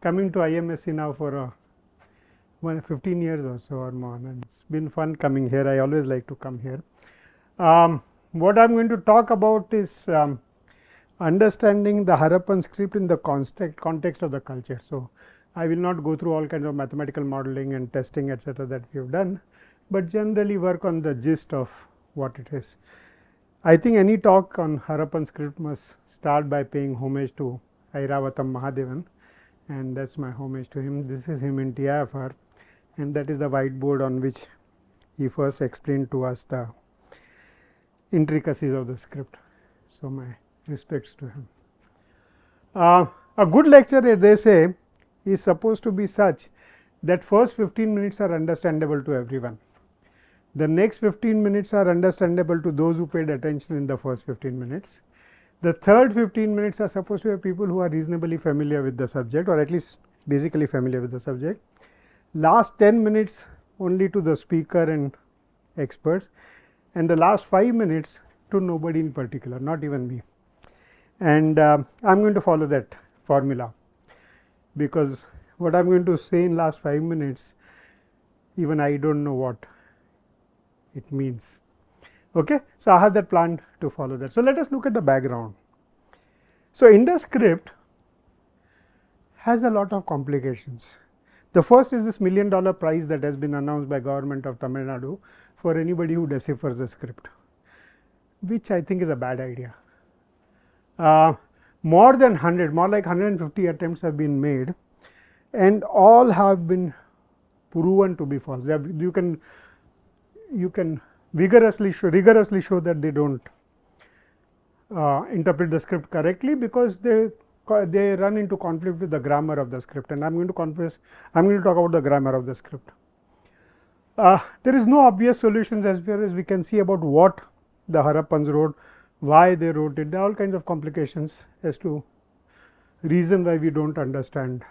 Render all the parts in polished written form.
coming to IMSC now for 15 years or so or more, and it's been fun coming here. I always like to come here. What I am going to talk about is understanding the Harappan script in the context of the culture. So, I will not go through all kinds of mathematical modeling and testing etcetera that we have done, but generally work on the gist of what it is. I think any talk on Harappan script must start by paying homage to Airavatam Mahadevan, and that is my homage to him. This is him in TIFR, and that is the whiteboard on which he first explained to us the intricacies of the script. So, my respects to him. A good lecture, they say, is supposed to be such that first 15 minutes are understandable to everyone. The next 15 minutes are understandable to those who paid attention in the first 15 minutes. The third 15 minutes are supposed to be people who are reasonably familiar with the subject, or at least basically familiar with the subject. Last 10 minutes only to the speaker and experts, and the last 5 minutes to nobody in particular, not even me. And I am going to follow that formula, because what I am going to say in last 5 minutes, even I do not know what it means. Okay? So, I have that plan to follow that. So, let us look at the background. So, Indus script has a lot of complications. The first is this $1 million prize that has been announced by government of Tamil Nadu for anybody who deciphers the script, which I think is a bad idea. More than 100, more like 150 attempts have been made, and all have been proven to be false. You can rigorously show that they do not interpret the script correctly, because they run into conflict with the grammar of the script, and I am going to talk about the grammar of the script. There is no obvious solutions as far as we can see about what the Harappans wrote, why they wrote it. There are all kinds of complications as to reason why we do not understand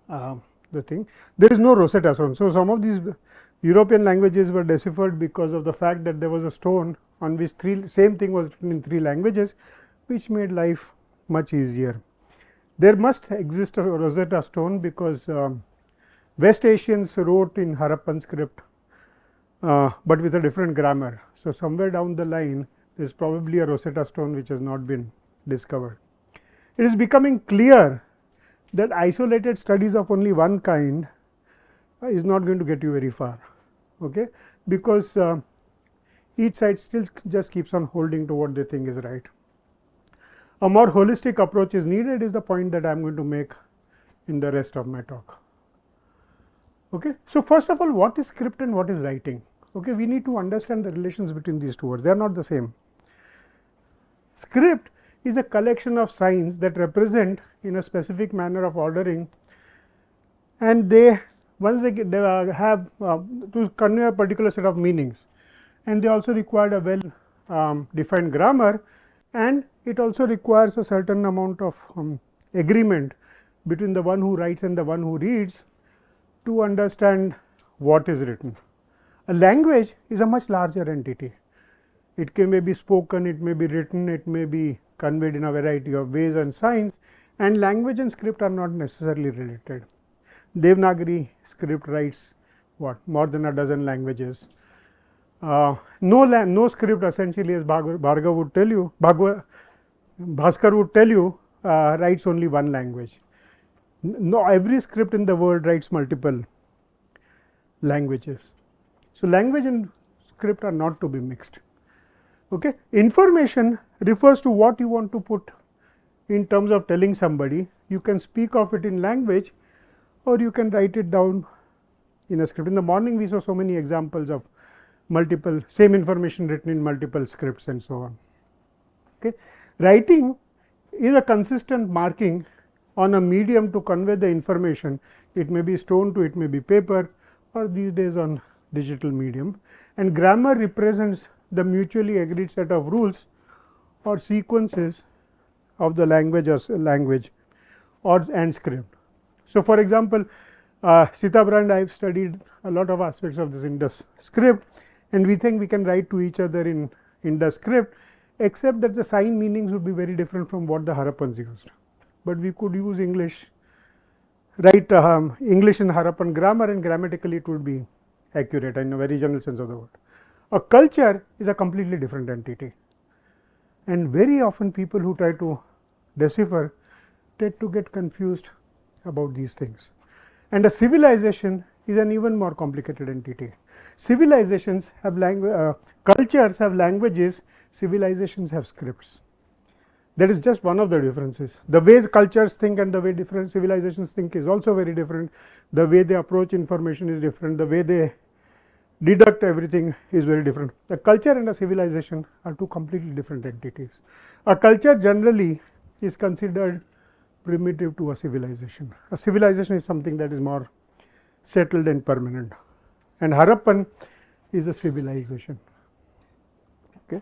the thing. There is no Rosetta Stone. So, some of these European languages were deciphered because of the fact that there was a stone on which same thing was written in 3 languages, which made life much easier. There must exist a Rosetta Stone, because West Asians wrote in Harappan script, but with a different grammar. So, somewhere down the line there is probably a Rosetta Stone which has not been discovered. It is becoming clear that isolated studies of only one kind is not going to get you very far, okay? Because each side still just keeps on holding to what they think is right. A more holistic approach is needed, is the point that I am going to make in the rest of my talk. Okay? So, first of all, what is script and what is writing? Okay, we need to understand the relations between these two words, they are not the same. Script is a collection of signs that represent in a specific manner of ordering, and they once they have to convey a particular set of meanings, and they also require a well defined grammar, and it also requires a certain amount of agreement between the one who writes and the one who reads to understand what is written. A language is a much larger entity. It can may be spoken, it may be written, it may be conveyed in a variety of ways and signs, and language and script are not necessarily related. Devanagari script writes what, more than a dozen languages. No script essentially, as Bhargav would tell you, Bhaskar would tell you, writes only one language. No, every script in the world writes multiple languages. So, language and script are not to be mixed. Okay. Information refers to what you want to put in terms of telling somebody. You can speak of it in language, or you can write it down in a script. In the morning we saw so many examples of same information written in multiple scripts and so on. Okay. Writing is a consistent marking on a medium to convey the information. It may be stone to it may be paper, or these days on digital medium, and grammar represents the mutually agreed set of rules or sequences of the language and script. So, for example, Sitabrand and I have studied a lot of aspects of this Indus script, and we think we can write to each other in Indus script, except that the sign meanings would be very different from what the Harappans used. But we could use English write English in Harappan grammar, and grammatically it would be accurate in a very general sense of the word. A culture is a completely different entity, and very often people who try to decipher tend to get confused about these things. And a civilization is an even more complicated entity. Civilizations have cultures have languages, civilizations have scripts. That is just one of the differences. The way cultures think and the way different civilizations think is also very different. The way they approach information is different. The way they deduct everything is very different. A culture and a civilization are two completely different entities. A culture generally is considered primitive to a civilization. A civilization is something that is more settled and permanent, and Harappan is a civilization. Okay.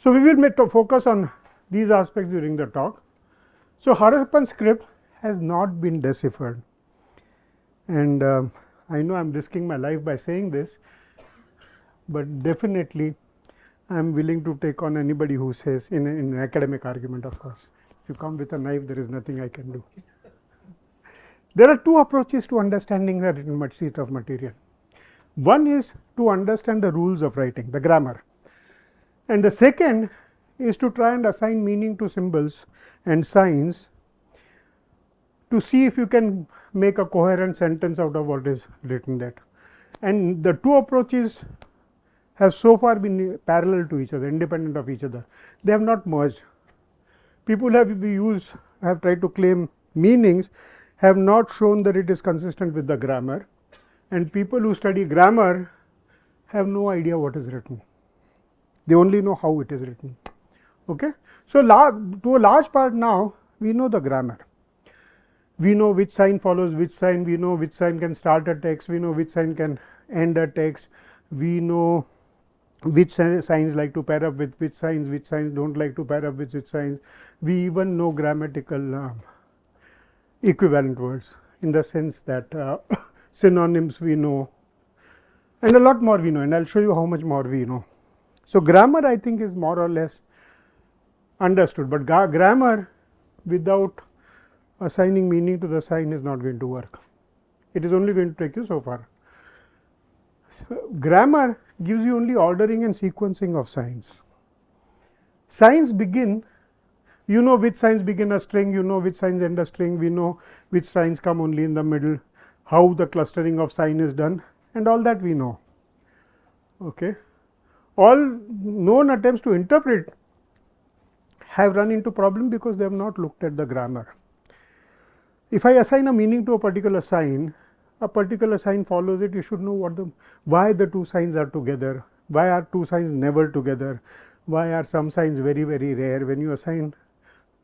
So, we will focus on these aspects during the talk. So, Harappan script has not been deciphered, and I know I am risking my life by saying this, but definitely I am willing to take on anybody who says in an academic argument, of course. If you come with a knife, there is nothing I can do. There are two approaches to understanding the written sheet of material. One is to understand the rules of writing, the grammar, and the second is to try and assign meaning to symbols and signs to see if you can make a coherent sentence out of what is written there. And the two approaches have so far been parallel to each other, independent of each other. They have not merged. People have tried to claim meanings, have not shown that it is consistent with the grammar, and people who study grammar have no idea what is written. They only know how it is written. Okay? So, to a large part now we know the grammar. We know which sign follows which sign, we know which sign can start a text, we know which sign can end a text, we know which signs like to pair up with which signs do not like to pair up with which signs. We even know grammatical equivalent words, in the sense that synonyms we know, and a lot more we know, and I will show you how much more we know. So, grammar I think is more or less understood, but grammar without assigning meaning to the sign is not going to work. It is only going to take you so far. Grammar gives you only ordering and sequencing of signs. Signs begin, you know which signs begin a string, you know which signs end a string, we know which signs come only in the middle, how the clustering of sign is done, and all that we know. Okay. All known attempts to interpret have run into problem because they have not looked at the grammar. If I assign a meaning to a particular sign follows it, you should know why the two signs are together, why are two signs never together, why are some signs very rare. When you assign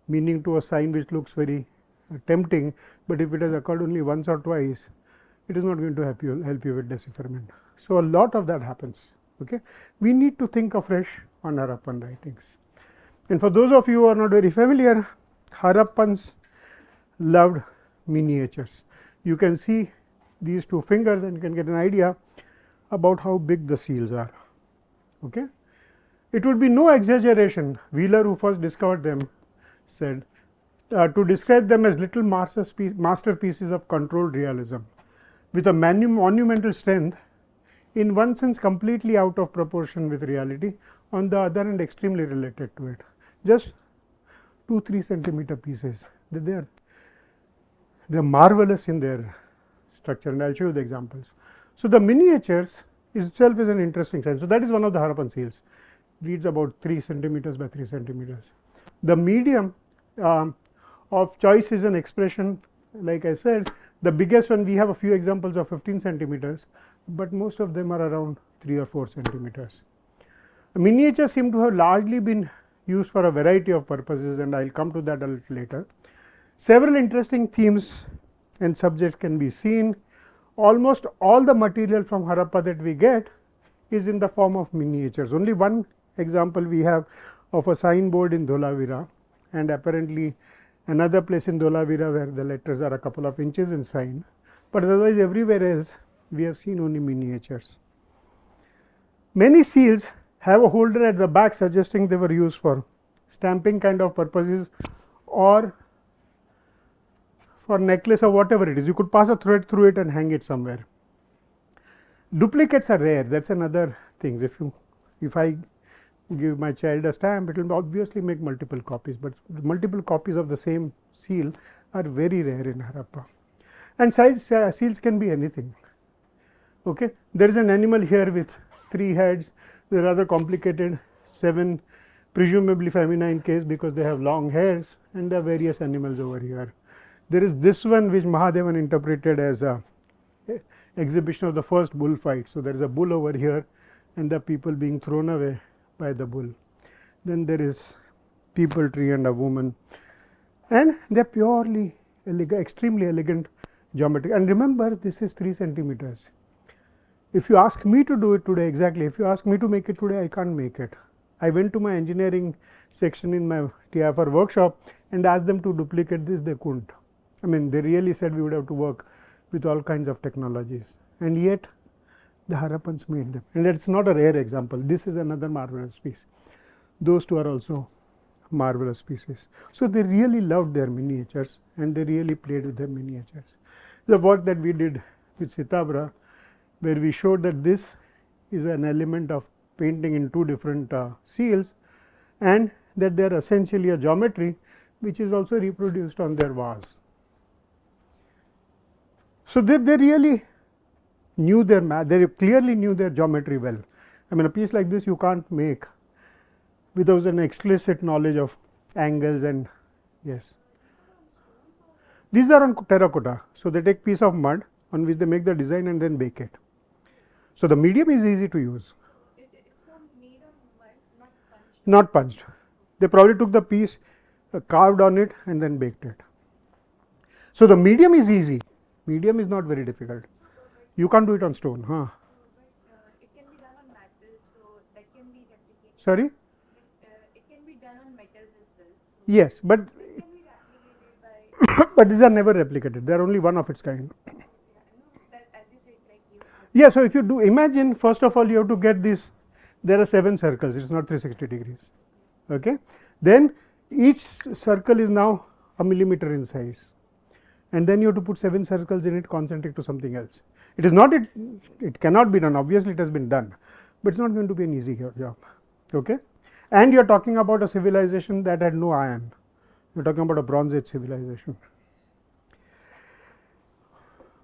meaning to a sign which looks very tempting, but if it has occurred only once or twice, it is not going to help you with decipherment. So, a lot of that happens. Okay. We need to think afresh on Harappan writings, and for those of you who are not very familiar, Harappans loved miniatures. You can see these two fingers and you can get an idea about how big the seals are. Okay. It would be no exaggeration, Wheeler, who first discovered them, said to describe them as little masterpieces of controlled realism with a monumental strength, in one sense completely out of proportion with reality, on the other hand extremely related to it. Just 2-3 centimeter pieces, they are marvelous in their structure, and I will show you the examples. So, the miniatures itself is an interesting sign. So, that is one of the Harappan seals, reads about 3 centimeters by 3 centimeters. The medium of choice is an expression, like I said, the biggest one we have a few examples of 15 centimeters, but most of them are around 3 or 4 centimeters. Miniatures seem to have largely been used for a variety of purposes, and I will come to that a little later. Several interesting themes and subjects can be seen. Almost all the material from Harappa that we get is in the form of miniatures. Only one example we have of a signboard in Dholavira, and apparently another place in Dholavira where the letters are a couple of inches in sign, but otherwise everywhere else we have seen only miniatures. Many seals have a holder at the back, suggesting they were used for stamping kind of purposes or for necklace or whatever it is. You could pass a thread through it and hang it somewhere. Duplicates are rare, that is another thing. If I give my child a stamp, it will obviously make multiple copies, but multiple copies of the same seal are very rare in Harappa. And seals can be anything. Okay. There is an animal here with 3 heads, they are rather complicated, 7 presumably feminine case because they have long hairs, and there are various animals over here. There is this one which Mahadevan interpreted as a exhibition of the first bull fight. So, there is a bull over here and the people being thrown away by the bull. Then there is people tree and a woman, and they are purely elegant, extremely elegant geometry. And remember, this is 3 centimeters. If you ask me to do it today, exactly, if you ask me to make it today, I can't make it. I went to my engineering section in my TIFR workshop and asked them to duplicate this, they couldn't. I mean, they really said we would have to work with all kinds of technologies, and yet the Harappans made them, and it is not a rare example. This is another marvelous piece. Those two are also marvelous pieces. So, they really loved their miniatures and they really played with their miniatures. The work that we did with Sitabra, where we showed that this is an element of painting in 2 different seals, and that they are essentially a geometry which is also reproduced on their vase. So, they really knew their math, they clearly knew their geometry well. I mean, a piece like this you can't make without an explicit knowledge of angles and yes. These are on terracotta. So, they take piece of mud on which they make the design and then bake it. So, the medium is easy to use. It's not made of mud, not punched. Not punched. They probably took the piece, carved on it and then baked it. So, the medium is easy, medium is not very difficult. You can't do it on stone, huh? It can be done on metal, so that can be replicated. Sorry? It can be done on metals as well. So Yes, but it can be replicated by. but these are never replicated. They are only one of its kind. Yeah, no, that as you said, like you. Yeah. So, if you do imagine, first of all, you have to get this. There are 7 circles. It is not 360 degrees. Okay. Then each circle is now a millimeter in size, and then you have to put 7 circles in it concentric to something else. It is not it cannot be done, obviously it has been done, but it is not going to be an easy job. Okay. And you are talking about a civilization that had no iron, you are talking about a Bronze Age civilization.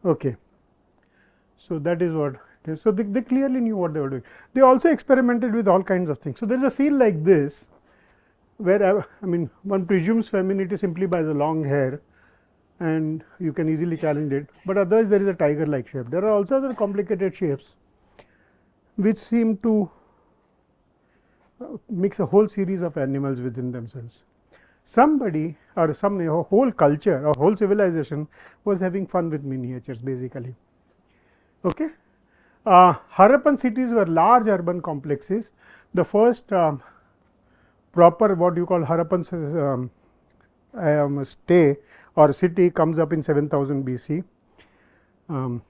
Okay. So, that is what it is. So, they clearly knew what they were doing. They also experimented with all kinds of things. So, there is a seal like this, where I mean one presumes femininity simply by the long hair, and you can easily challenge it, but otherwise there is a tiger like shape. There are also other complicated shapes which seem to mix a whole series of animals within themselves. Somebody or a whole culture or whole civilization was having fun with miniatures basically. Okay. Harappan cities were large urban complexes. The first proper what you call Harappan stay or city comes up in 7000 BC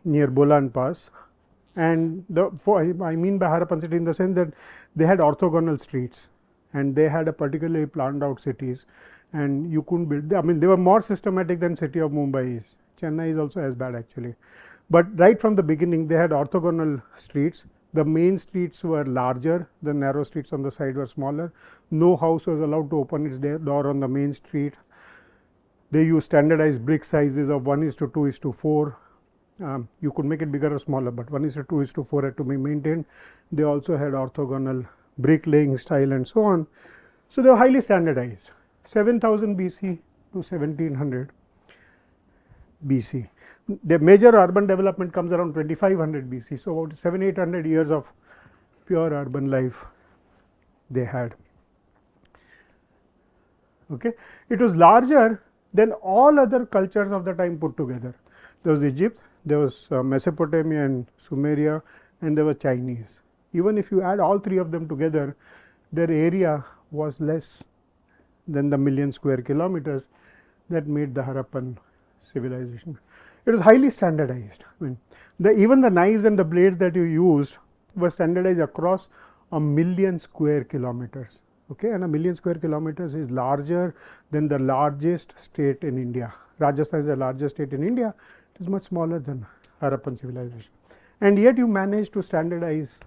near Bolan Pass, and I mean by Harappan city in the sense that they had orthogonal streets and they had a particularly planned out cities, and you couldn't build. I mean, they were more systematic than city of Mumbai is. Chennai is also as bad actually, but right from the beginning they had orthogonal streets. The main streets were larger, the narrow streets on the side were smaller. No house was allowed to open its door on the main street. They used standardized brick sizes of 1:2:4. You could make it bigger or smaller, but 1:2:4 had to be maintained. They also had orthogonal bricklaying style and so on. So, they were highly standardized. 7000 BC to 1700 BC. The major urban development comes around 2500 BC. So, about 700-800 years of pure urban life they had. Okay. It was larger than all other cultures of the time put together. There was Egypt, there was Mesopotamia and Sumeria, and there was Chinese. Even if you add all 3 of them together, their area was less than the million square kilometers that made the Harappan civilization. It was highly standardized. I mean, even the knives and the blades that you used were standardized across a million square kilometers. Okay, and a million square kilometers is larger than the largest state in India, Rajasthan is the largest state in India, it is much smaller than Harappan civilization. And yet you managed to standardize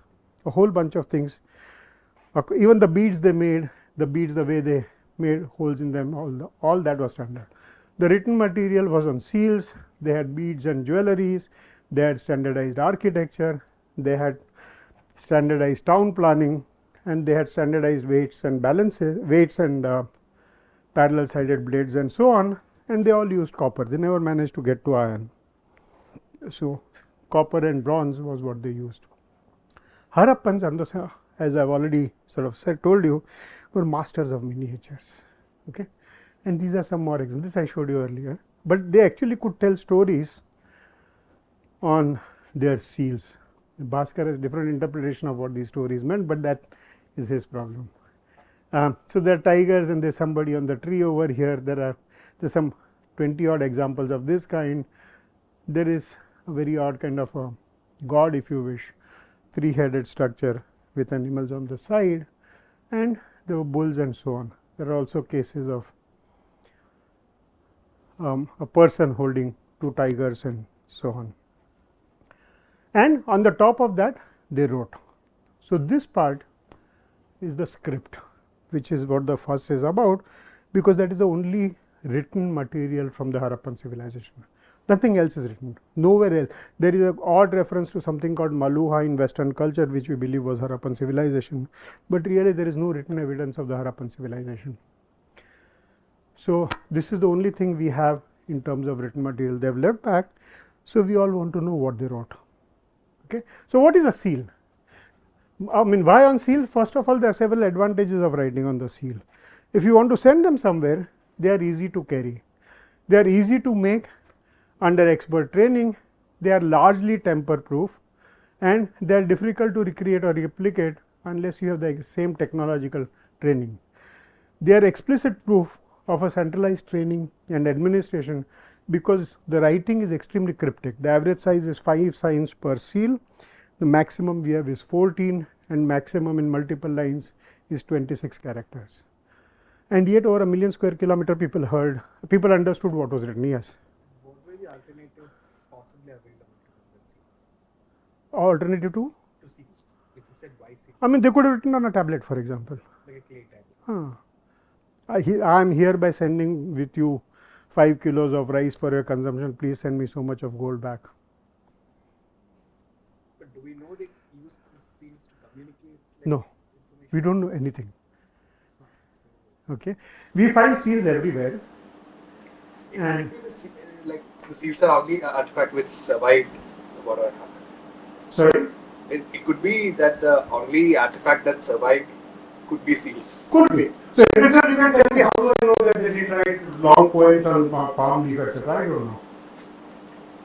a whole bunch of things. Even the beads they made, the beads the way they made holes in them, all that was standard. The written material was on seals, they had beads and jewelleries, they had standardized architecture, they had standardized town planning, and they had standardized weights and balances, weights and parallel sided blades and so on, and they all used copper. They never managed to get to iron. So, copper and bronze was what they used. Harappans, as I have already sort of told you, were masters of miniatures. Okay? And these are some more examples. This I showed you earlier, but they actually could tell stories on their seals. Bhaskar has different interpretation of what these stories meant, but that is his problem. So, there are tigers and there is somebody on the tree over here. There are some 20 odd examples of this kind. There is a very odd kind of a god, if you wish, 3-headed structure with animals on the side, and there were bulls and so on. There are also cases of a person holding 2 tigers and so on. And on the top of that they wrote. So, this part is the script, which is what the fuss is about, because that is the only written material from the Harappan civilization. Nothing else is written, nowhere else. There is an odd reference to something called Maluha in Western culture, which we believe was Harappan civilization, but really there is no written evidence of the Harappan civilization. So, this is the only thing we have in terms of written material they have left back. So, we all want to know what they wrote. Okay. So, what is a seal? I mean, why on seal? First of all, there are several advantages of writing on the seal. If you want to send them somewhere, they are easy to carry, they are easy to make under expert training, they are largely tamper proof, and they are difficult to recreate or replicate unless you have the same technological training. They are explicit proof of a centralized training and administration, because the writing is extremely cryptic. The average size is 5 signs per seal, the maximum we have is 14, and maximum in multiple lines is 26 characters. And yet over a million square kilometer people understood what was written. Yes. What were the alternatives possibly available to seals? Alternative to seals. If you said why seals? I mean, they could have written on a tablet, for example. Like a clay tablet. I am hereby sending with you 5 kilos of rice for your consumption, please send me so much of gold back. But do we know they use the seals to communicate? Like No, we don't know anything. Okay, we find seals everywhere, and like the seals are only artifact which survived whatever happened. Sorry, it could be that the only artifact that survived could be seals. Could be. So, you can tell me how do I know that they did write long poems on palm leaf, etc. I don't know.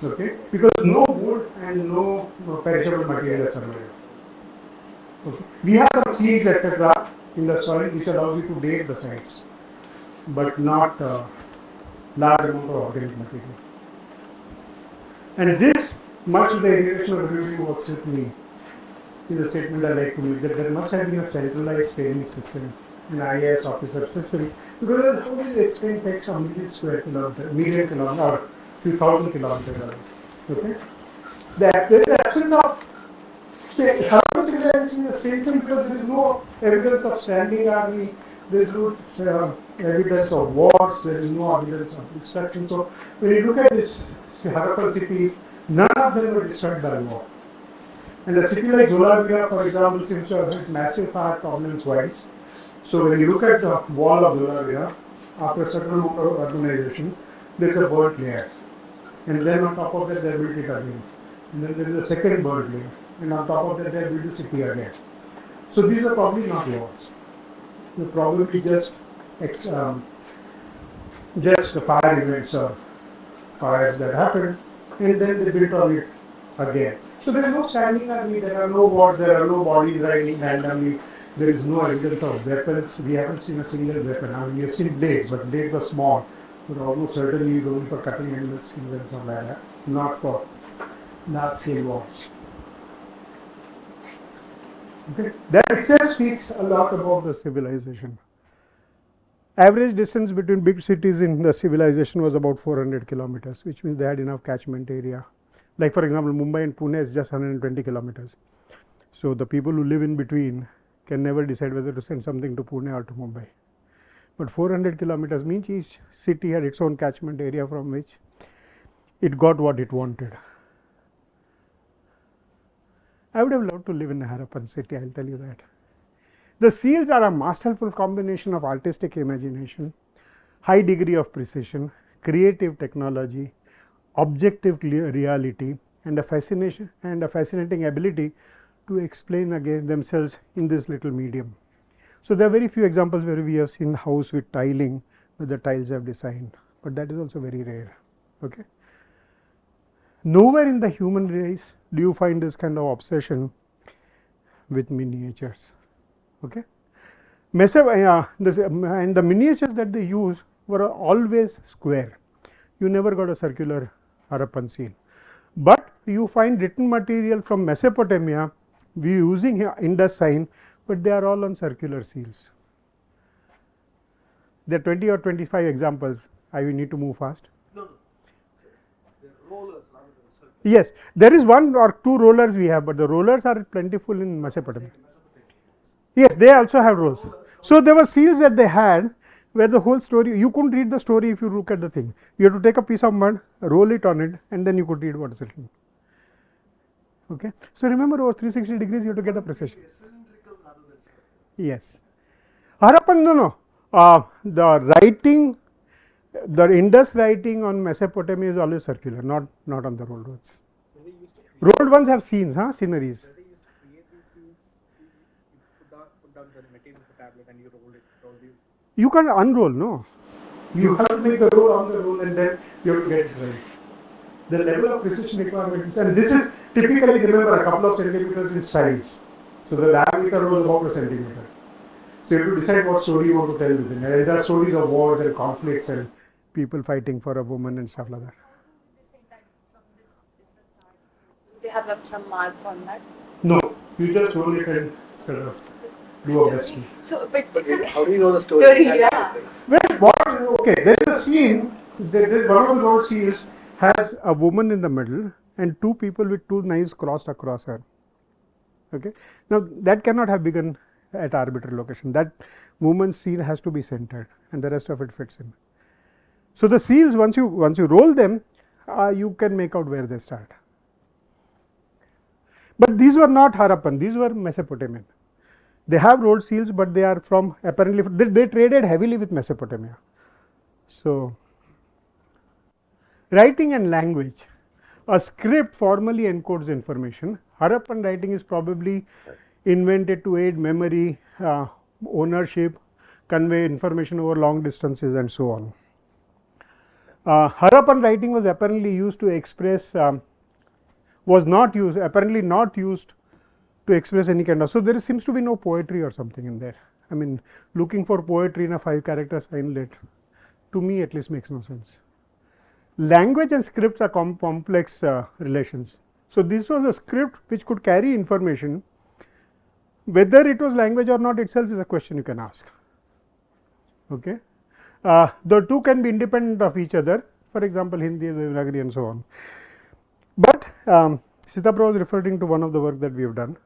Okay, because no wood and no perishable material is survived. Okay. We have some seeds, etc. in the soil which allows you to date the sites, but not large amount of organic material. And this, much to the irritation of everybody who works with me, is a statement I like to make, that there must have been a centralized training system, an IAS officer system, because how do you explain text on million square kilometer, million kilometer, or few thousand kilometers? Okay, there is absence of Harappan civilization is a strange thing, because there is no evidence of standing army, there is no evidence of wars, there is no evidence of destruction. So, when you look at this Harappan cities, none of them were destroyed by war. And a city like Dholavira, for example, seems to have had massive fire problems twice. So, when you look at the wall of Dholavira, after a certain amount of urbanization, there is a burnt layer. And then on top of that, they built it again. And then there is a second burnt layer. And on top of that, they built the city again. So, these are probably not wars. They're probably just fire events or fires that happened, and then they built on it again. So, there is no standing army, there are no wars, there are no bodies riding randomly, there is no evidence of weapons. We haven't seen a single weapon. I mean, we have seen blades, but blades were small, but almost certainly used only for cutting animal skins and stuff like that, not for large scale wars. Okay. That itself speaks a lot about the civilization. Average distance between big cities in the civilization was about 400 kilometers, which means they had enough catchment area. Like for example, Mumbai and Pune is just 120 kilometers. So, the people who live in between can never decide whether to send something to Pune or to Mumbai. But 400 kilometers means each city had its own catchment area from which it got what it wanted. I would have loved to live in a Harappan city, I will tell you that. The seals are a masterful combination of artistic imagination, high degree of precision, creative technology, objective reality, and a fascinating ability to explain again themselves in this little medium. So, there are very few examples where we have seen house with tiling, where the tiles have designed, but that is also very rare. Okay. Nowhere in the human race do you find this kind of obsession with miniatures. Okay. And the miniatures that they use were always square. You never got a circular Harappan seal, but you find written material from Mesopotamia we using here Indus sign, but they are all on circular seals. There are 20 or 25 examples. I will need to move fast. No. The rollers rather than circle. Yes, there is one or two rollers we have, but the rollers are plentiful in Mesopotamia. Yes, they also have rolls. So, there were seals that they had where the whole story, you couldn't read the story if you look at the thing. You have to take a piece of mud, roll it on it, and then you could read what is written. Okay. So, remember over 360 degrees you have to get the precision. Cylindrical rather than circle. Yes. Harappan, no. The writing, the Indus writing on Mesopotamia is always circular, not on the rolled ones. Rolled ones have scenes, sceneries. They used to create these scenes. You put down the material of the tablet and you roll it. You can't unroll, no. You have to make the roll on the roll and then you have to get it right. The level of precision requirements, and this is typically, remember, a couple of centimeters in size. So, the diameter was about a centimeter. So, you have to decide what story you want to tell within it. And there are stories of wars and conflicts and people fighting for a woman and stuff like that. How do they say that from this is the start? Do they have some mark on that? No, you just roll it and sort of do a best. So, but How do you know the story? Story, yeah. Well, okay, there is a scene, one of the road seals has a woman in the middle and two people with two knives crossed across her. Okay. Now, that cannot have begun at arbitrary location. That woman's seal has to be centered and the rest of it fits in. So, the seals, once you roll them, you can make out where they start. But these were not Harappan, these were Mesopotamian. They have rolled seals, but they are from apparently, they traded heavily with Mesopotamia. So, writing and language. A script formally encodes information. Harappan writing is probably invented to aid memory, ownership, convey information over long distances and so on. Harappan writing was apparently used to express, apparently not used to express any kind of, so there seems to be no poetry or something in there. I mean, looking for poetry in a 5-character signlet, to me at least makes no sense. Language and scripts are complex relations. So, this was a script which could carry information, whether it was language or not itself is a question you can ask. Okay. The two can be independent of each other, for example, Hindi, Devanagari and so on. But Sitaprabha was referring to one of the work that we have done.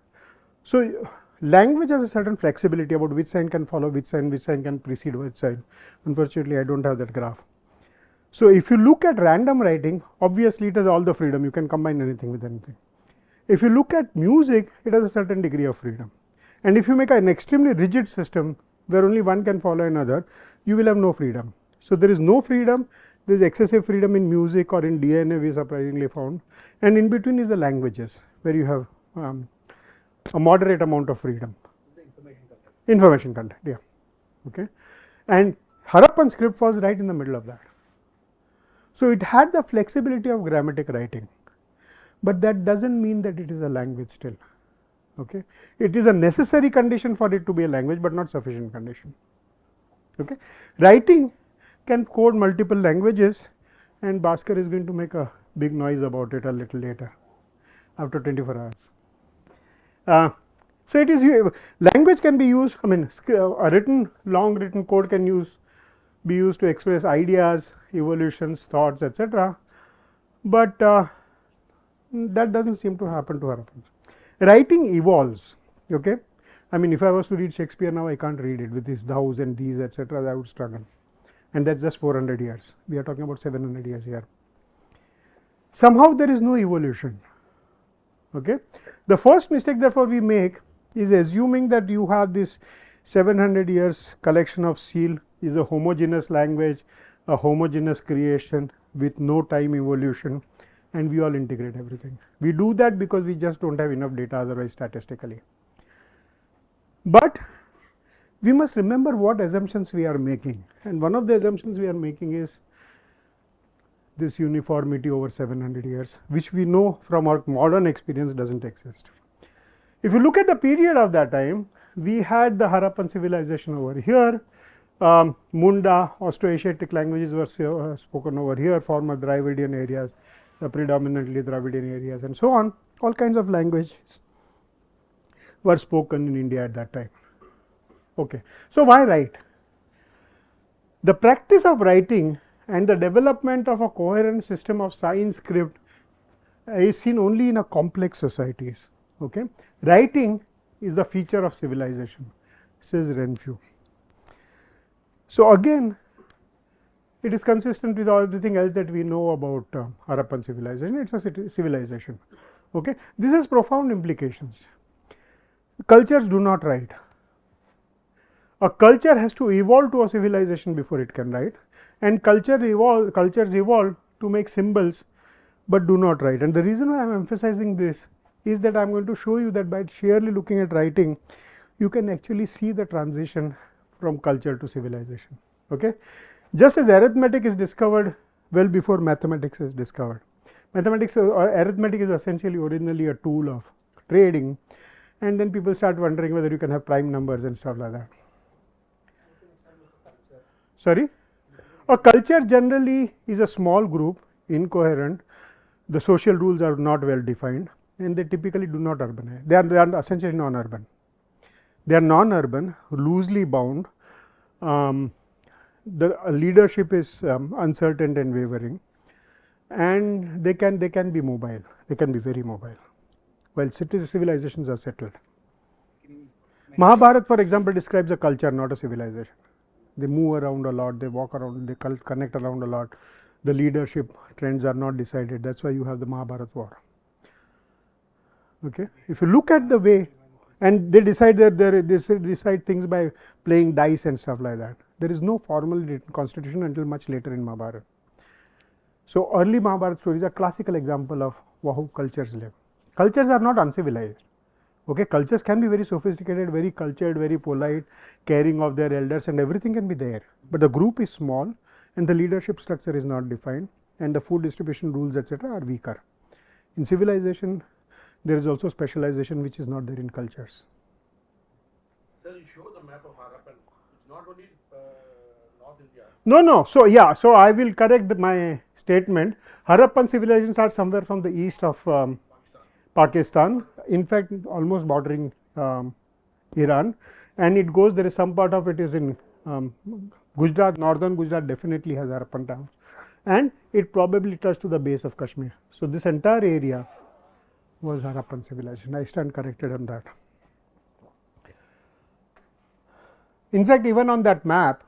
So, language has a certain flexibility about which sign can follow which sign can precede which sign. Unfortunately, I do not have that graph. So, if you look at random writing, obviously it has all the freedom, you can combine anything with anything. If you look at music, it has a certain degree of freedom. And if you make an extremely rigid system where only one can follow another, you will have no freedom. So, there is no freedom, there is excessive freedom in music or in DNA we surprisingly found, and in between is the languages where you have a moderate amount of freedom. The information content. Information content, yeah. Okay. And Harappan script was right in the middle of that. So, it had the flexibility of grammatic writing, but that does not mean that it is a language still. Okay. It is a necessary condition for it to be a language, but not sufficient condition. Okay. Writing can code multiple languages, and Bhaskar is going to make a big noise about it a little later after 24 hours. So, it is language can be used, I mean a long written code can use be used to express ideas, evolutions, thoughts, etc. But that does not seem to happen to Harappans. Writing evolves. Okay? I mean, if I was to read Shakespeare now, I can't read it with his thous and these, etc. I would struggle, and that is just 400 years. We are talking about 700 years here. Somehow there is no evolution. Okay? The first mistake therefore we make is assuming that you have this 700 years collection of seal is a homogeneous language, a homogeneous creation with no time evolution, and we all integrate everything. We do that because we just do not have enough data otherwise statistically. But we must remember what assumptions we are making, and one of the assumptions we are making is this uniformity over 700 years, which we know from our modern experience does not exist. If you look at the period of that time, we had the Harappan civilization over here, Munda, Austroasiatic languages were spoken over here, former Dravidian areas, predominantly Dravidian areas, and so on. All kinds of languages were spoken in India at that time. Okay. So, why write? The practice of writing and the development of a coherent system of sign script is seen only in a complex societies. Okay. Writing is the feature of civilization, says Renfrew. So, again it is consistent with everything else that we know about Harappan civilization. It is a civilization. Okay. This has profound implications. Cultures do not write. A culture has to evolve to a civilization before it can write, and cultures evolve to make symbols, but do not write. And the reason why I am emphasizing this is that I am going to show you that by sheerly looking at writing, you can actually see the transition from culture to civilization. Okay? Just as arithmetic is discovered well before mathematics is discovered. Mathematics or arithmetic is essentially originally a tool of trading, and then people start wondering whether you can have prime numbers and stuff like that. Sorry? A culture generally is a small group, incoherent, the social rules are not well defined, and they typically do not urbanize. They are essentially non-urban. They are non-urban, loosely bound, the leadership is uncertain and wavering, and they can be mobile, they can be very mobile, while civilizations are settled. Mahabharata, for example, describes a culture, not a civilization. They move around a lot, they walk around, they connect around a lot. The leadership trends are not decided. That is why you have the Mahabharata war. Okay. If you look at the way, and they decide that they decide things by playing dice and stuff like that. There is no formal written constitution until much later in Mahabharata. So, early Mahabharata stories are classical example of how cultures live. Cultures are not uncivilized. Okay, cultures can be very sophisticated, very cultured, very polite, caring of their elders, and everything can be there. But the group is small, and the leadership structure is not defined, and the food distribution rules, etc., are weaker. In civilization, there is also specialization which is not there in cultures. Sir, you show the map of Harappan. It's not only North India. No. So, yeah. So, I will correct my statement. Harappan civilizations are somewhere from the east of Pakistan, in fact almost bordering Iran, and it goes, there is some part of it is in Gujarat, northern Gujarat definitely has Harappan towns, and it probably touched to the base of Kashmir. So, this entire area was Harappan civilization. I stand corrected on that. In fact, even on that map,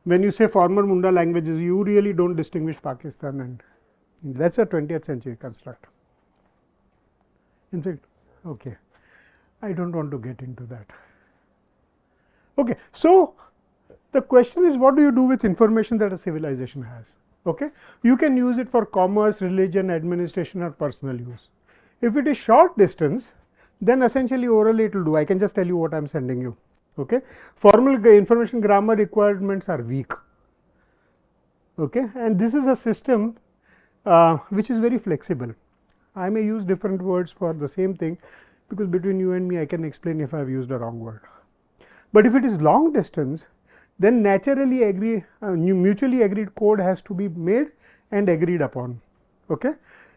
when you say former Munda languages, you really do not distinguish Pakistan, and that is a 20th century construct. In fact, okay, I do not want to get into that. Okay. So, the question is, what do you do with information that a civilization has? Okay. You can use it for commerce, religion, administration, or personal use. If it is short distance, then essentially orally it will do. I can just tell you what I am sending you. Okay. Formal information grammar requirements are weak. Okay. And this is a system which is very flexible. I may use different words for the same thing, because between you and me I can explain if I have used a wrong word. But if it is long distance, then naturally mutually agreed code has to be made and agreed upon. Okay?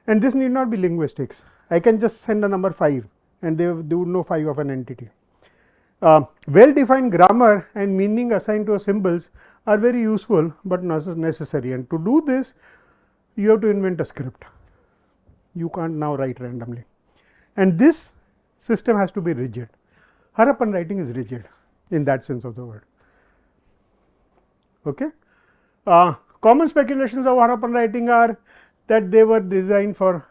And this need not be linguistics. I can just send a number 5 and they would know 5 of an entity. well defined grammar and meaning assigned to symbols are very useful, but not necessary, and to do this you have to invent a script. You can't now write randomly, and this system has to be rigid. Harappan writing is rigid in that sense of the word. Okay. Common speculations of Harappan writing are that they were designed for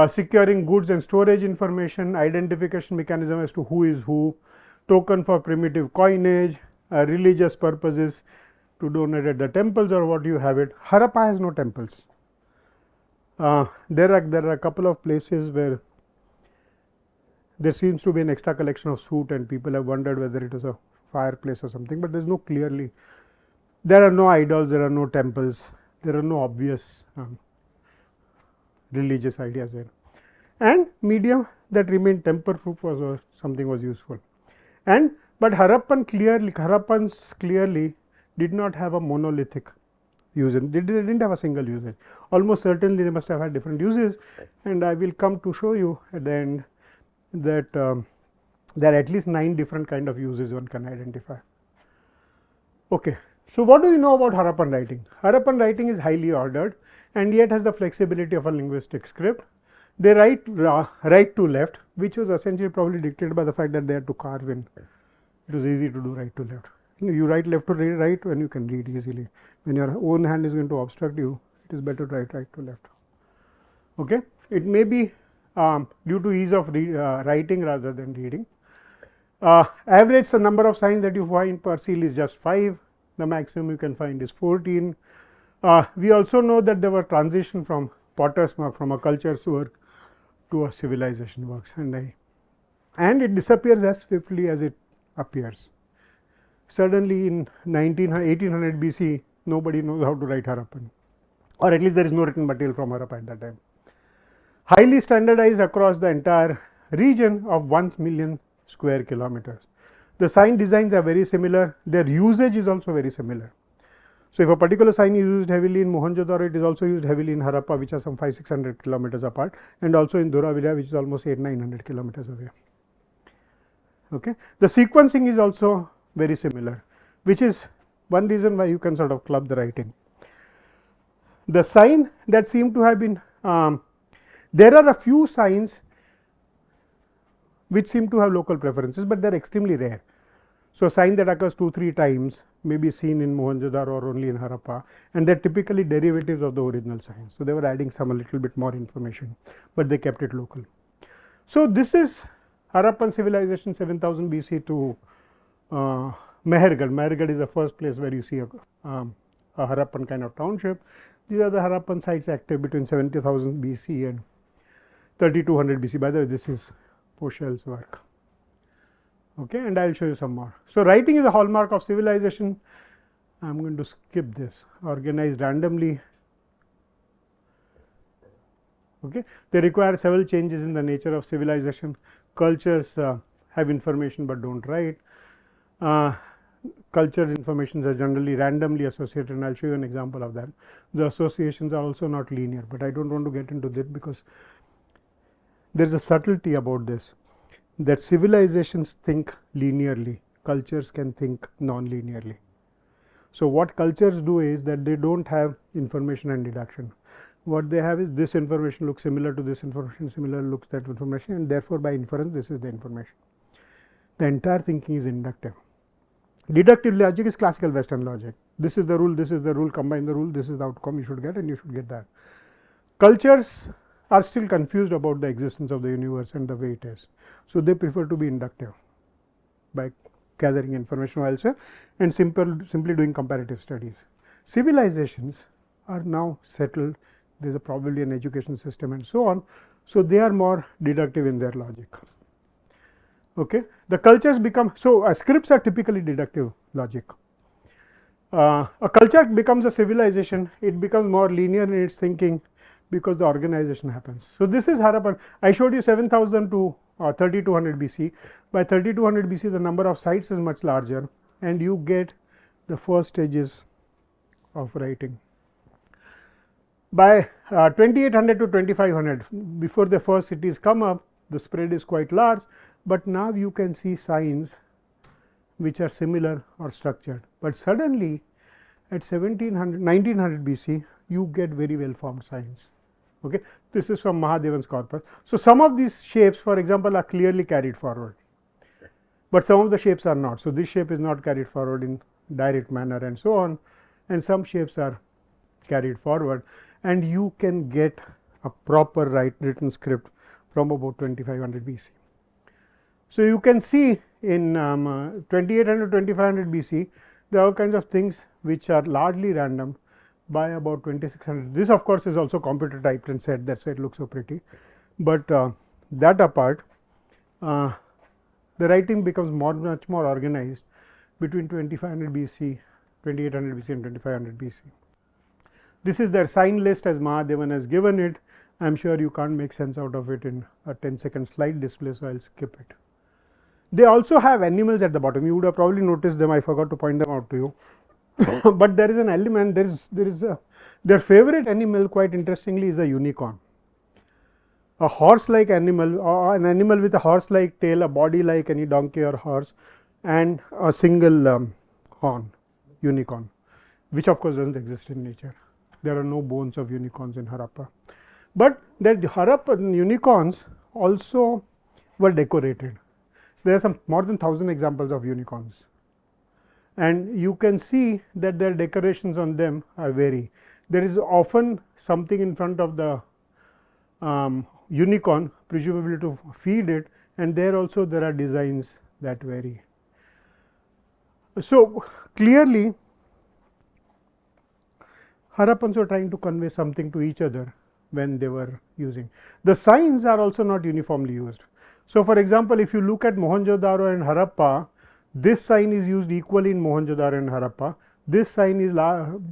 securing goods and storage information, identification mechanism as to who is who, token for primitive coinage, religious purposes to donate at the temples or what you have it. Harappa has no temples. There are a couple of places where there seems to be an extra collection of soot, and people have wondered whether it is a fireplace or something, but there is no clearly, there are no idols, there are no temples, there are no obvious religious ideas there, and medium that remained temper proof was something was useful. And but Harappans clearly did not have a monolithic usage, they did not have a single usage, almost certainly they must have had different uses, and I will come to show you at the end that there are at least 9 different kind of uses one can identify. Okay. So, what do you know about Harappan writing? Harappan writing is highly ordered and yet has the flexibility of a linguistic script. They write right to left, which was essentially probably dictated by the fact that they had to carve in. It was easy to do right to left. You write left to right when you can read easily. When your own hand is going to obstruct you, it is better to write right to left. Okay. It may be due to ease of writing rather than reading. Average the number of signs that you find per seal is just 5. The maximum you can find is 14. We also know that there were transition from potter's mark, from a culture's work to a civilization works, and it disappears as swiftly as it appears. Suddenly in 1800 BC, nobody knows how to write Harappan, or at least there is no written material from Harappa at that time. Highly standardized across the entire region of 1 million square kilometers. The sign designs are very similar, their usage is also very similar. So, if a particular sign is used heavily in Mohenjo-daro, it is also used heavily in Harappa, which are some 500-600 kilometers apart, and also in Dhoravira, which is almost 800-900 kilometers away. Okay. The sequencing is also very similar, which is one reason why you can sort of club the writing. The sign that seem to have been, there are a few signs which seem to have local preferences, but they are extremely rare. So, a sign that occurs 2-3 times may be seen in Mohenjo-daro or only in Harappa, and they are typically derivatives of the original sign. So, they were adding some a little bit more information, but they kept it local. So, this is Harappan civilization 7000 BC to Mehergarh. Mehergarh is the first place where you see a Harappan kind of township. These are the Harappan sites active between 70,000 BC and 3200 BC. By the way, this is Poshel's work. Okay, and I will show you some more. So, writing is a hallmark of civilization. I am going to skip this. Organized randomly. Okay. They require several changes in the nature of civilization. Cultures have information, but do not write. Culture informations are generally randomly associated, and I will show you an example of that. The associations are also not linear, but I do not want to get into that because there is a subtlety about this, that civilizations think linearly, cultures can think non-linearly. So, what cultures do is that they do not have information and deduction. What they have is this information looks similar to this information, similar looks that information, and therefore, by inference this is the information. The entire thinking is inductive. Deductive logic is classical Western logic. This is the rule, combine the rule, this is the outcome you should get, and you should get that. Cultures are still confused about the existence of the universe and the way it is. So, they prefer to be inductive by gathering information elsewhere and simply doing comparative studies. Civilizations are now settled, there is probably an education system and so on. So, they are more deductive in their logic. Okay. The cultures become, so scripts are typically deductive logic. A culture becomes a civilization, it becomes more linear in its thinking because the organization happens. So, this is Harappan. I showed you 7000 to 3200 BC. By 3200 BC, the number of sites is much larger, and you get the first stages of writing. By 2800 to 2500, before the first cities come up, the spread is quite large, but now you can see signs which are similar or structured, but suddenly at 1900 BC you get very well formed signs. Okay. This is from Mahadevan's corpus. So, some of these shapes, for example, are clearly carried forward, but some of the shapes are not. So, this shape is not carried forward in direct manner and so on, and some shapes are carried forward, and you can get a proper written script from about 2500 BC. So, you can see in 2800 2500 BC there are all kinds of things which are largely random. By about 2600, this of course is also computer typed and set, that is why it looks so pretty, but that apart, the writing becomes much more organized between 2500 BC, 2800 BC and 2500 BC. This is their sign list as Mahadevan has given it. I am sure you can't make sense out of it in a 10-second slide display, so I will skip it. They also have animals at the bottom, you would have probably noticed them, I forgot to point them out to you. But there is an element, their favorite animal, quite interestingly, is a unicorn, a horse like animal, or an animal with a horse like tail, a body like any donkey or horse, and a single horn, unicorn, which of course does not exist in nature. There are no bones of unicorns in Harappa, but that Harappan unicorns also were decorated. So, there are some more than 1000 examples of unicorns, and you can see that their decorations on them are vary. There is often something in front of the unicorn, presumably to feed it, and there also there are designs that vary. So, clearly Harappans were trying to convey something to each other when they were using. The signs are also not uniformly used. So, for example, if you look at Mohenjo-daro and Harappa, this sign is used equally in Mohenjo-daro and Harappa. This sign is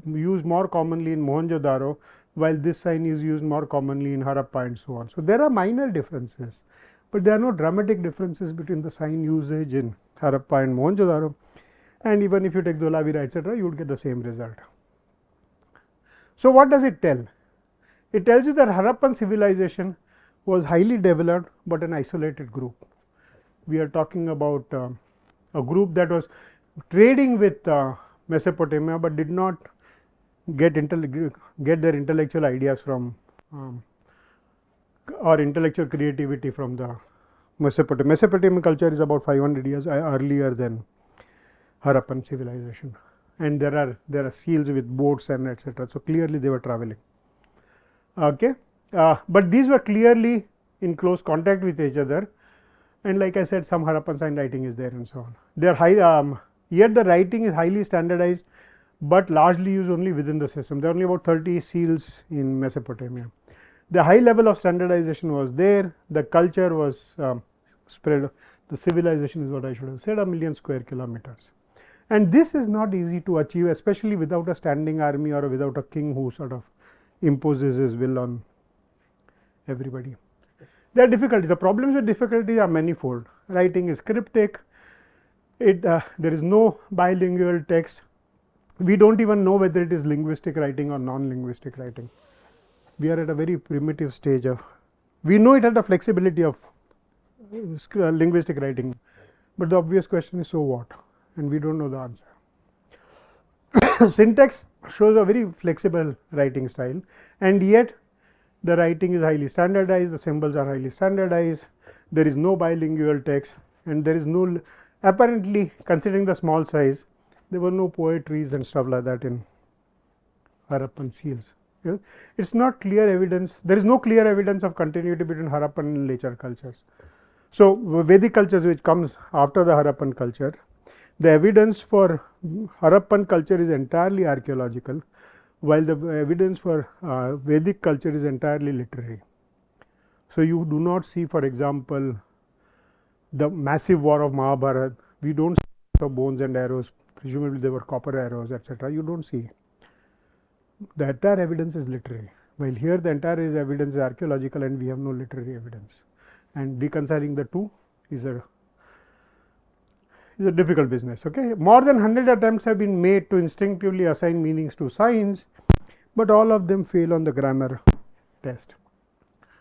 used more commonly in Mohenjo-daro, while this sign is used more commonly in Harappa and so on. So, there are minor differences, but there are no dramatic differences between the sign usage in Harappa and Mohenjo-daro, and even if you take Dholavira etc., you would get the same result. So, what does it tell? It tells you that Harappan civilization was highly developed, but an isolated group. We are talking about a group that was trading with Mesopotamia, but did not get their intellectual ideas from or intellectual creativity from the Mesopotamian. Mesopotamian culture is about 500 years earlier than Harappan civilization, and there are seals with boats and etc. So, clearly they were traveling. Okay. But these were clearly in close contact with each other, and like I said, some Harappan sign writing is there and so on. They are high, yet the writing is highly standardized, but largely used only within the system. There are only about 30 seals in Mesopotamia. The high level of standardization was there, the culture was spread, the civilization is what I should have said, 1,000,000 square kilometers. And this is not easy to achieve, especially without a standing army or without a king who sort of imposes his will on everybody. There are difficulties. The problems with difficulty are manifold. Writing is cryptic, there is no bilingual text, we do not even know whether it is linguistic writing or non-linguistic writing. We are at a very primitive stage of, we know it had the flexibility of linguistic writing, but the obvious question is, so what, and we do not know the answer. Syntax shows a very flexible writing style, and yet the writing is highly standardized, the symbols are highly standardized, there is no bilingual text, and there is no, apparently considering the small size, there were no poetries and stuff like that in Harappan seals. It is not clear evidence, there is no clear evidence of continuity between Harappan and later cultures. So, Vedic cultures which comes after the Harappan culture, the evidence for Harappan culture is entirely archaeological, while the evidence for Vedic culture is entirely literary. So, you do not see, for example, the massive war of Mahabharata, we do not see bones and arrows, presumably they were copper arrows etc., you do not see. The entire evidence is literary, while here the entire evidence is archaeological and we have no literary evidence, and reconciling the two is a difficult business. Okay. More than 100 attempts have been made to instinctively assign meanings to signs, but all of them fail on the grammar test.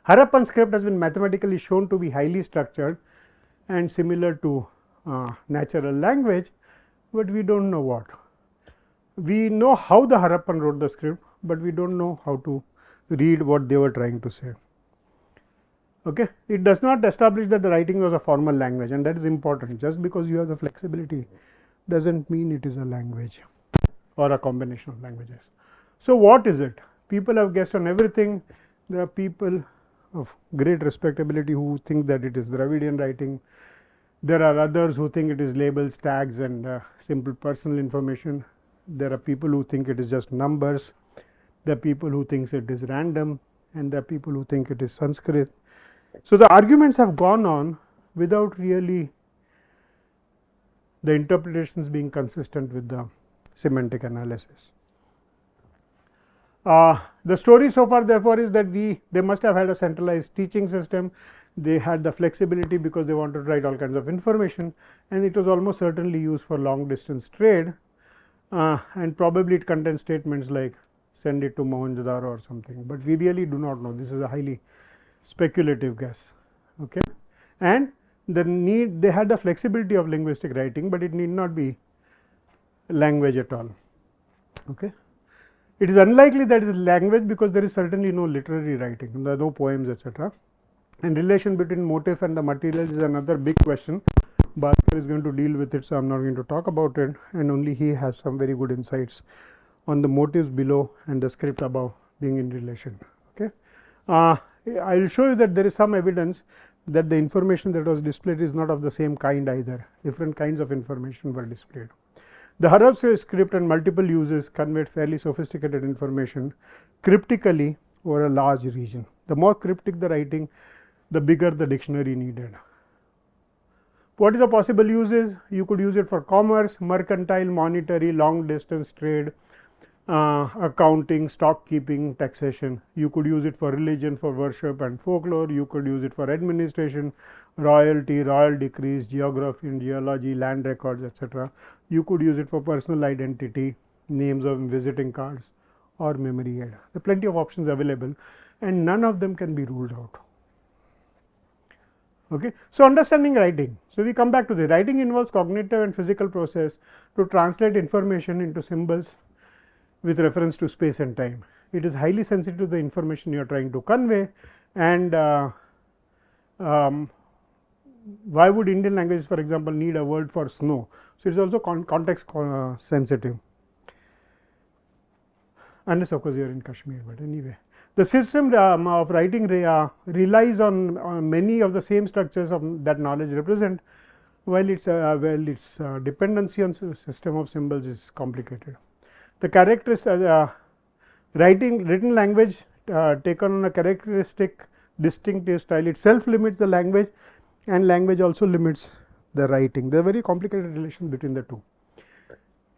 Harappan script has been mathematically shown to be highly structured and similar to natural language, but we do not know what. We know how the Harappan wrote the script, but we do not know how to read what they were trying to say. Okay. It does not establish that the writing was a formal language, and that is important. Just because you have the flexibility does not mean it is a language or a combination of languages. So, what is it? People have guessed on everything. There are people of great respectability who think that it is Dravidian writing. There are others who think it is labels, tags, and simple personal information. There are people who think it is just numbers. There are people who think it is random, and there are people who think it is Sanskrit. So, the arguments have gone on without really the interpretations being consistent with the semantic analysis. The story so far therefore is that they must have had a centralized teaching system. They had the flexibility because they wanted to write all kinds of information, and it was almost certainly used for long distance trade, and probably it contains statements like send it to Mohenjo-daro or something, but we really do not know. This is a highly speculative guess. Okay. And they had the flexibility of linguistic writing, but it need not be language at all. Okay. It is unlikely that it is language because there is certainly no literary writing, there are no poems, etc. And relation between motif and the materials is another big question. Bhaskar is going to deal with it, so I am not going to talk about it, and only he has some very good insights on the motives below and the script above being in relation. Okay. I will show you that there is some evidence that the information that was displayed is not of the same kind either, different kinds of information were displayed. The Harappan script and multiple uses conveyed fairly sophisticated information cryptically over a large region. The more cryptic the writing, the bigger the dictionary needed. What is the possible uses? You could use it for commerce, mercantile, monetary, long distance trade, accounting, stock keeping, taxation. You could use it for religion, for worship and folklore. You could use it for administration, royalty, royal decrees, geography and geology, land records, etc. You could use it for personal identity, names of visiting cards or memory aid. There are plenty of options available, and none of them can be ruled out. Okay. So, understanding writing. So, we come back to the writing involves cognitive and physical process to translate information into symbols with reference to space and time. It is highly sensitive to the information you are trying to convey, and why would Indian languages, for example, need a word for snow? So, it is also context sensitive, unless of course you are in Kashmir, but anyway. The system of writing relies on many of the same structures of that knowledge represent, while its dependency on system of symbols is complicated. The written language taken on a characteristic distinctive style itself limits the language, and language also limits the writing. There are very complicated relations between the two.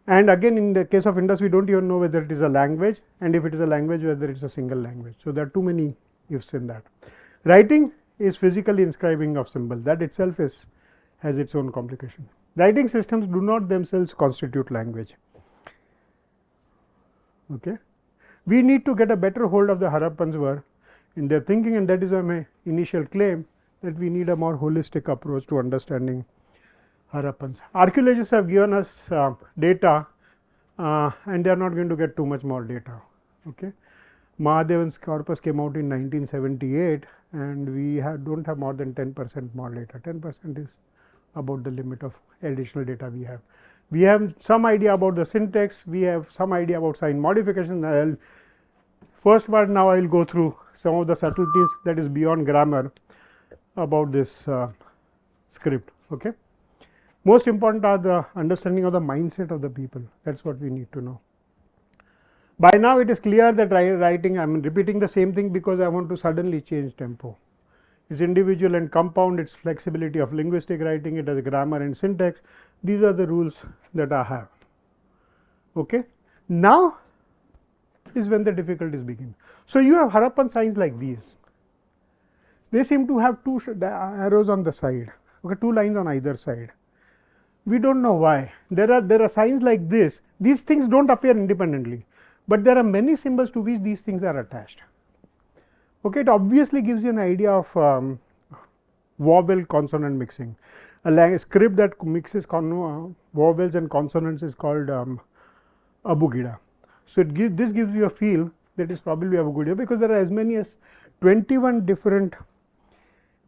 And again, in the case of Indus, we do not even know whether it is a language, and if it is a language, whether it is a single language. So, there are too many ifs in that. Writing is physically inscribing of symbol, that itself has its own complication. Writing systems do not themselves constitute language. Okay. We need to get a better hold of the Harappans were in their thinking, and that is why my initial claim that we need a more holistic approach to understanding Harappans. Archaeologists have given us data, and they are not going to get too much more data. Okay. Mahadevan's corpus came out in 1978, and we do not have more than 10% more data. 10% is about the limit of additional data we have. We have some idea about the syntax, we have some idea about sign modification. First one, now I will go through some of the subtleties that is beyond grammar about this script. Okay. Most important are the understanding of the mindset of the people, that is what we need to know. By now, it is clear that writing, I am repeating the same thing because I want to suddenly change tempo. It is individual and compound, its flexibility of linguistic writing, it has grammar and syntax. These are the rules that I have. Okay. Now is when the difficulties begin. So, you have Harappan signs like these. They seem to have two arrows on the side, okay, two lines on either side. We do not know why. There are signs like this. These things do not appear independently, but there are many symbols to which these things are attached. Okay, it obviously gives you an idea of vowel consonant mixing. a script that mixes vowels and consonants is called abugida. So, this gives you a feel that is probably abugida, because there are as many as 21 different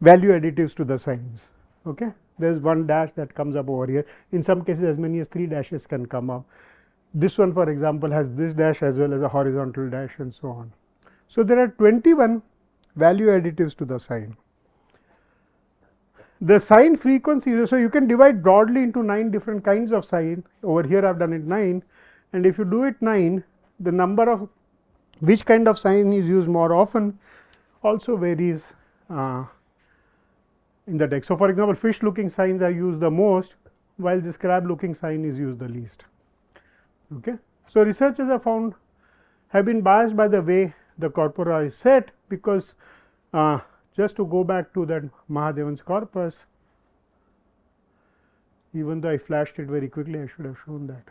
value additives to the signs. Okay? There is one dash that comes up over here, in some cases as many as 3 dashes can come up. This one, for example, has this dash as well as a horizontal dash and so on. So, there are 21 value additives to the sign. The sign frequency, so you can divide broadly into 9 different kinds of sign. Over here I have done it 9, and if you do it 9, the number of which kind of sign is used more often also varies in the text. So, for example, fish looking signs are used the most, while this crab looking sign is used the least. Okay. So, researchers have been biased by the way the corpora is set, because just to go back to that Mahadevan's corpus, even though I flashed it very quickly, I should have shown that.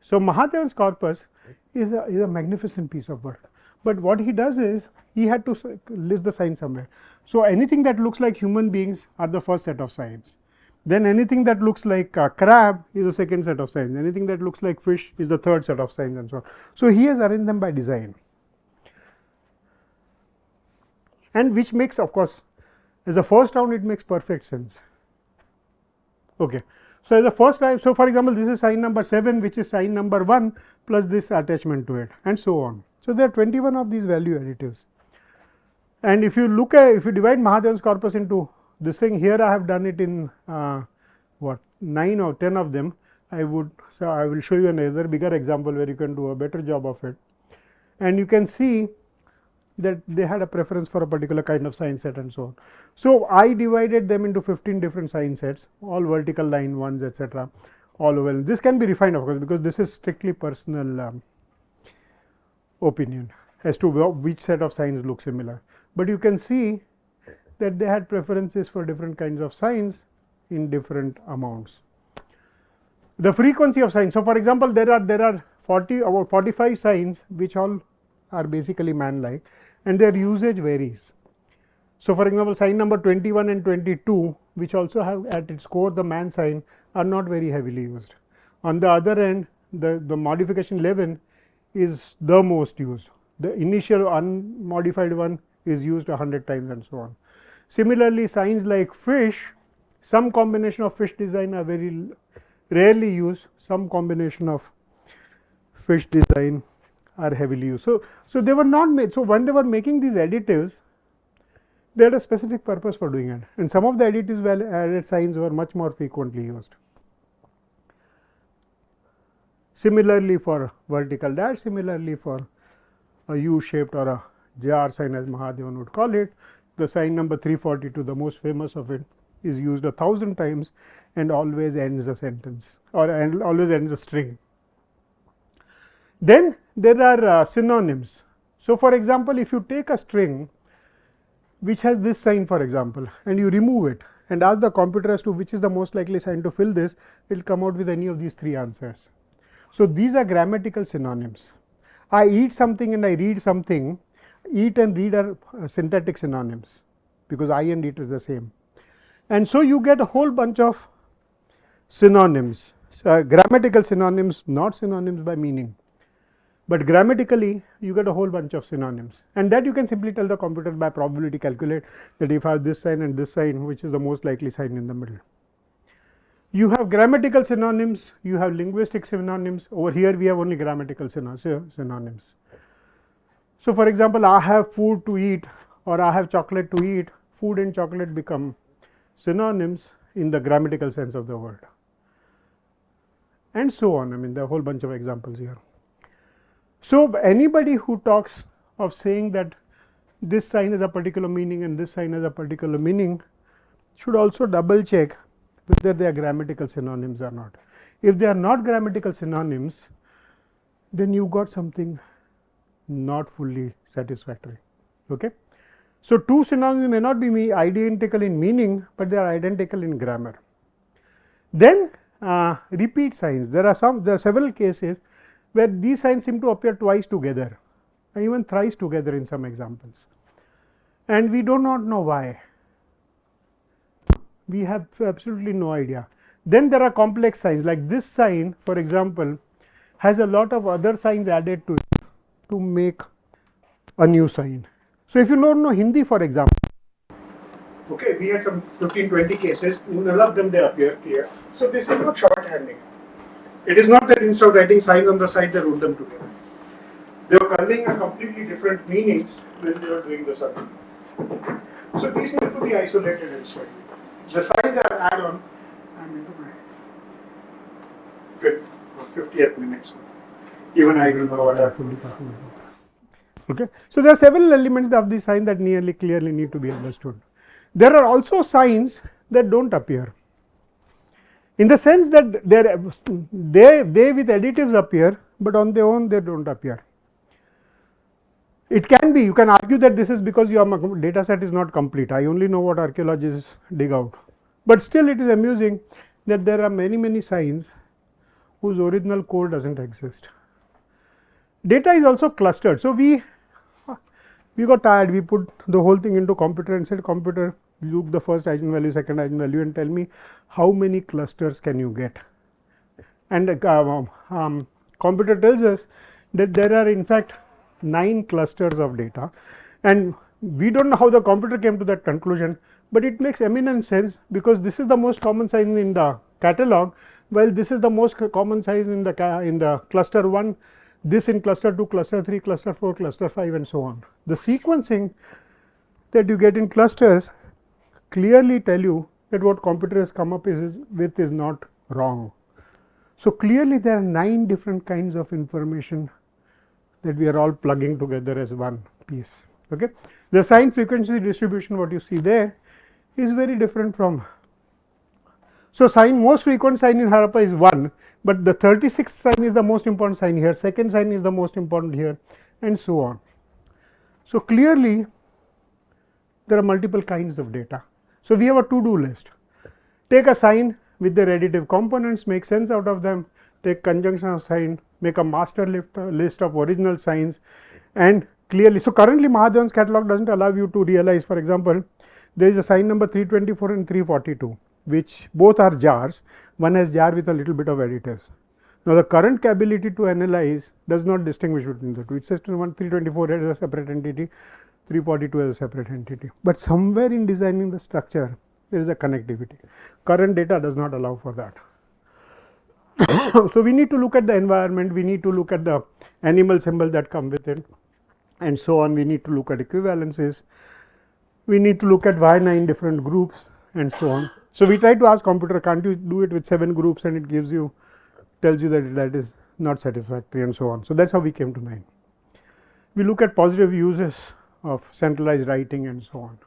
So, Mahadevan's corpus is a magnificent piece of work, but what he does is he had to list the signs somewhere. So, anything that looks like human beings are the first set of signs, then anything that looks like a crab is the second set of signs, anything that looks like fish is the third set of signs, and so on. So, he has arranged them by design, and which makes, of course, as a first round it makes perfect sense. Okay. So, as a first time, so for example, this is sign number 7, which is sign number 1 plus this attachment to it, and so on. So, there are 21 of these value additives, and if you look at, if you divide Mahadevan's corpus into this thing, here I have done it in what 9 or 10 of them. I will show you another bigger example where you can do a better job of it, and you can see that they had a preference for a particular kind of sign set and so on. So, I divided them into 15 different sign sets, all vertical line ones, etc., all over. This can be refined, of course, because this is strictly personal opinion as to which set of signs look similar, but you can see that they had preferences for different kinds of signs in different amounts. The frequency of signs. So, for example, there are about 45 signs which all are basically man-like, and their usage varies. So, for example, sign number 21 and 22, which also have at its core the man sign, are not very heavily used. On the other end, the modification 11 is the most used. The initial unmodified one is used 100 times and so on. Similarly, signs like fish, some combination of fish design are very rarely used, some combination of fish design are heavily used. So, they were not made. So, when they were making these additives, they had a specific purpose for doing it, and some of the additives added signs were much more frequently used. Similarly, for vertical dash, similarly for a U shaped or a jar sign, as Mahadevan would call it, the sign number 342, the most famous of it, is used 1,000 times and always ends a sentence, or always ends a string. Then there are synonyms. So, for example, if you take a string which has this sign, for example, and you remove it and ask the computer as to which is the most likely sign to fill this, it will come out with any of these 3 answers. So, these are grammatical synonyms. I eat something and I read something. Eat and read are syntactic synonyms, because I and it is the same, and so you get a whole bunch of synonyms, grammatical synonyms, not synonyms by meaning, but grammatically you get a whole bunch of synonyms, and that you can simply tell the computer by probability calculate that if I have this sign and this sign, which is the most likely sign in the middle. You have grammatical synonyms, you have linguistic synonyms. Over here we have only grammatical synonyms. So, for example, I have food to eat or I have chocolate to eat. Food and chocolate become synonyms in the grammatical sense of the word, and so on. I mean, there are a whole bunch of examples here. So, anybody who talks of saying that this sign has a particular meaning and this sign has a particular meaning should also double check whether they are grammatical synonyms or not. If they are not grammatical synonyms, then you got something not fully satisfactory. Okay? So, 2 synonyms may not be identical in meaning, but they are identical in grammar. Then repeat signs. There are several cases where these signs seem to appear twice together and even thrice together in some examples. and we do not know why. We have absolutely no idea. Then there are complex signs, like this sign for example has a lot of other signs added to it to make a new sign. So, if you don't know Hindi for example, okay, we had some 15-20 cases, in all of them they appear here. So, this is not shorthanding. It is not that instead of writing signs on the side they wrote them together. They were conveying a completely different meanings when they were doing the survey. So, these need to be isolated and studied. The signs are add on. I'm into my 50th minute. So even I don't know what I'm fully talking about. Okay. So, there are several elements of the sign that nearly clearly need to be understood. There are also signs that do not appear, in the sense that they with additives appear, but on their own they do not appear. It can be, you can argue that this is because your data set is not complete. I only know what archaeologists dig out, but still it is amusing that there are many signs whose original code does not exist. Data is also clustered. So, we got tired, we put the whole thing into computer and said, computer look the first eigenvalue, second eigenvalue and tell me how many clusters can you get. And computer tells us that there are in fact 9 clusters of data, and we do not know how the computer came to that conclusion, but it makes eminent sense because this is the most common sign in the catalog, while this is the most common size in the cluster 1, this in cluster 2, cluster 3, cluster 4, cluster 5 and so on. The sequencing that you get in clusters clearly tell you that what computer has come up with is not wrong. So, clearly there are 9 different kinds of information that we are all plugging together as one piece. Okay. The sign frequency distribution what you see there is very different from. So, most frequent sign in Harappa is 1, but the 36th sign is the most important sign here, second sign is the most important here and so on. So, clearly there are multiple kinds of data. So, we have a to-do list. Take a sign with their additive components, make sense out of them, take conjunction of sign, make a master list of original signs, and clearly. So, currently Mahadevan's catalog does not allow you to realize, for example, there is a sign number 324 and 342, which both are jars, one has jar with a little bit of additives. Now, the current ability to analyze does not distinguish between the two, it says 324 as a separate entity, 342 as a separate entity, but somewhere in designing the structure there is a connectivity. Current data does not allow for that. So, we need to look at the environment, we need to look at the animal symbol that come with it and so on, we need to look at equivalences, we need to look at why 9 different groups and so on. So, we try to ask computer, can't you do it with 7 groups, and it gives you, tells you that that is not satisfactory and so on. So, that is how we came to 9. We look at positive uses of centralized writing and so on.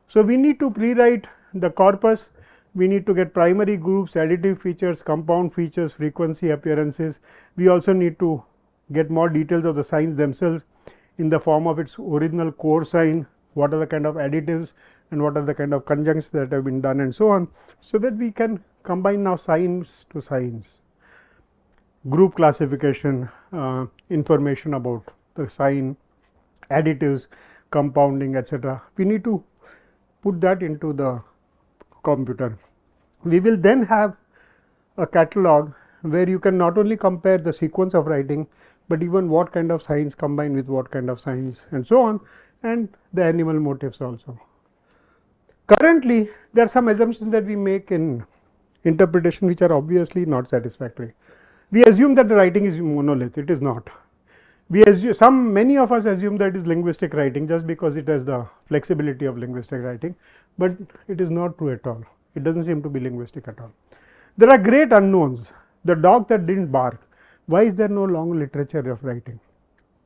So, we need to pre-write the corpus, we need to get primary groups, additive features, compound features, frequency, appearances. We also need to get more details of the signs themselves in the form of its original core sign, what are the kind of additives and what are the kind of conjuncts that have been done and so on. So, that we can combine now signs to signs, group classification, information about the sign, additives, compounding, etc. We need to put that into the computer. We will then have a catalog where you can not only compare the sequence of writing, but even what kind of signs combine with what kind of signs and so on, and the animal motifs also. Currently, there are some assumptions that we make in interpretation which are obviously not satisfactory. We assume that the writing is monolith, it is not. We assume, many of us assume that it is linguistic writing just because it has the flexibility of linguistic writing, but it is not true at all. It does not seem to be linguistic at all. There are great unknowns. The dog that did not bark, why is there no long literature of writing?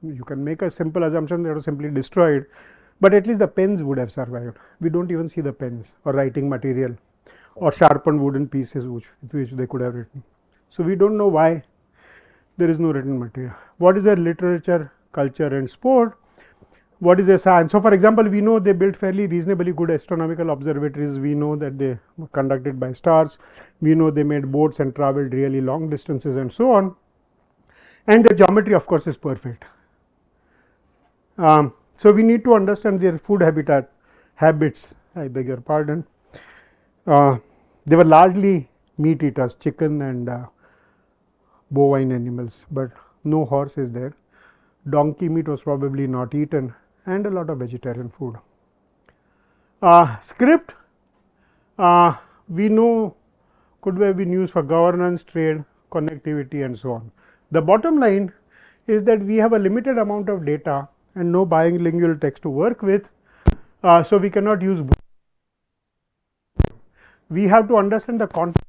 You can make a simple assumption that it was simply destroyed, but at least the pens would have survived. We do not even see the pens or writing material or sharpened wooden pieces which they could have written. So, we do not know why there is no written material. What is their literature, culture and sport? What is their science? So, for example, we know they built fairly reasonably good astronomical observatories, we know that they were conducted by stars, we know they made boats and travelled really long distances and so on, and the geometry of course is perfect. So, we need to understand their food habits, I beg your pardon. They were largely meat eaters, chicken and bovine animals, but no horse is there. Donkey meat was probably not eaten, and a lot of vegetarian food. Script, we know, could have been used for governance, trade, connectivity and so on. The bottom line is that we have a limited amount of data and no bilingual text to work with. So, we cannot use both. We have to understand the context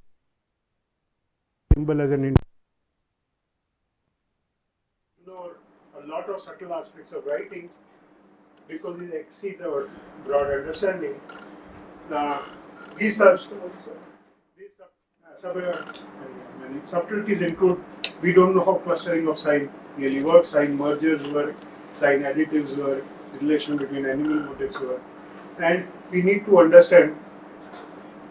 symbol as an ignore a lot of subtle aspects of writing because it exceeds our broad understanding. These subtleties include, we don't know how clustering of sign really works, sign mergers work, sign additives work, relation between animal motifs work, and we need to understand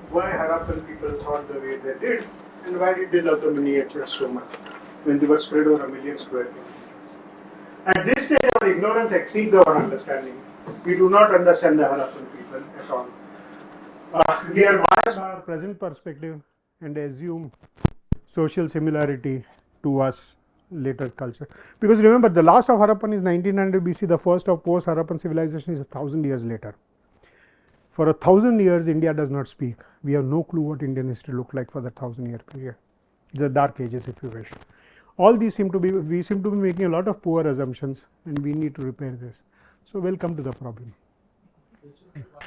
why Harappan people thought the way they did and why did they love the miniatures so much when they were spread over a million square kilometers. At this stage, our ignorance exceeds our understanding. We do not understand the Harappan people at all. We are biased by our present perspective and assume social similarity to us later culture. Because remember, the last of Harappan is 1900 BC, the first of post Harappan civilization is 1000 years later. For 1000 years, India does not speak. We have no clue what Indian history looked like for the 1000-year period. The dark ages, if you wish. All these seem to be, we seem to be making a lot of poor assumptions, and we need to repair this. So, we'll come to the problem. It's just one